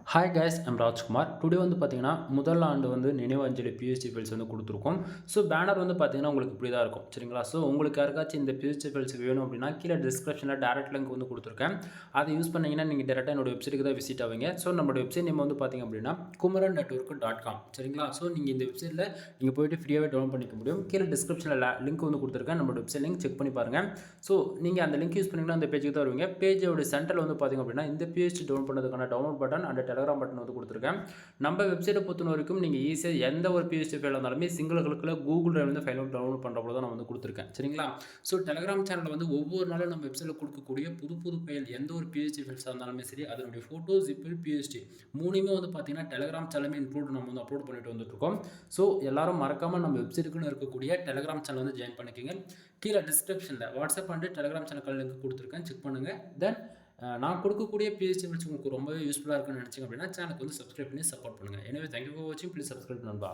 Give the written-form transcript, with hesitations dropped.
Hi guys I'm Rajkumar. Today வந்து பார்த்தீங்கன்னா, முதல் ஆண்டு வந்து நினைவு அஞ்சலி பிஎஸ்டி ஃபைல்ஸ் வந்து குடுத்துருக்கோம். ஸோ பேனர் வந்து பார்த்தீங்கன்னா, உங்களுக்கு இப்படி தான் இருக்கும். சரிங்களா? ஸோ உங்களுக்கு யாருக்காச்சும் இந்த பிஎஸ்டி ஃபைல்ஸ் வேணும் அப்படின்னா, கீழ டிஸ்கிரிப்ஷன்ல டைரக்ட் லிங்க் வந்து குடுத்துருக்கேன். அதை யூஸ் பண்ணீங்கன்னா, நீங்க டைரக்ட்டா என்னோட வெப்சைட்டுக்கு தான் விசிட் ஆவீங்க. ஸோ நம்மளோட வெப்சைட் நேம் வந்து பார்த்தீங்க அப்படின்னா, kumaran.network.com. சரிங்களா? ஸோ நீங்க இந்த வெப்சைட்ல நீங்க போயிட்டு ஃப்ரீயாவே டவுன்லோட் பண்ணிக்க முடியும். கீழ டிஸ்கிரிப்ஷன்ல லிங்க் வந்து குடுத்துருக்கேன். நம்மளோட வெப்சைட் லிங்க் செக் பண்ணி பாருங்க. ஸோ நீங்க அந்த லிங்க் யூஸ் பண்ணீங்கன்னா, அந்த பேஜுக்கு தான் வருவீங்க. பேஜோட சென்டர்ல வந்து பார்த்தீங்க அப்படின்னா, இந்த பிஎஸ்டி டவுன்லோட் பண்ணதுக்கான download button and Telegram button வந்து குடுத்துருக்கேன். நம்ம வெப்சைட்டை பொறுத்த வரைக்கும் நீங்கள் ஈஸியாக எந்த ஒரு பிஎஸ்டி ஃபைல் இருந்தாலுமே சிங்கிள் கிளிக்கில் கூகுள் டிரைவ்லேருந்து ஃபைல் டவுன்லோட் பண்ணுறப்போ தான் நான் வந்து கொடுத்துருக்கேன். சரிங்களா? ஸோ டெலகிராம் சேனலில் வந்து ஒவ்வொரு நாளும் நம்ம வெப்சைட்டில் கொடுக்கக்கூடிய புது புது ஃபைல் எந்த ஒரு பிஎஸ்டி ஃபைல்ஸாக இருந்தாலுமே சரி, அதனுடைய ஃபோட்டோ ஜிப்பு பிஎஸ்டி மூணுமே வந்து பார்த்தீங்கன்னா டெலகிராம் சேனலுமே இன்க்ளூட் நம்ம வந்து அப்லோட் பண்ணிட்டு வந்துட்டுருக்கோம். ஸோ எல்லாரும் மறக்காமல் நம்ம வெப்சைட்டுக்குன்னு இருக்கக்கூடிய டெலகிராம் சேனல் வந்து ஜாயின் பண்ணிக்கோங்க. கீழே டிஸ்கிரிப்ஷனில் WhatsApp and Telegram channel link கொடுத்துருக்கேன், செக் பண்ணுங்கள். தென் நான் கொடுக்கக்கூடிய பிஹெச்டி ஃபைல்ஸ் உங்களுக்கு ரொம்பவே யூஸ்ஃபுல்லாக இருக்குன்னு நினச்சிங்க அப்படின்னா சேனலுக்கு வந்து சப்ஸ்கிரைப் பண்ணி சப்போர்ட் பண்ணுங்கள். எனவே தேங்க்யூ ஃபார் வாட்சிங். ப்ளீஸ் சப்ஸ்கிரைப் நண்பா.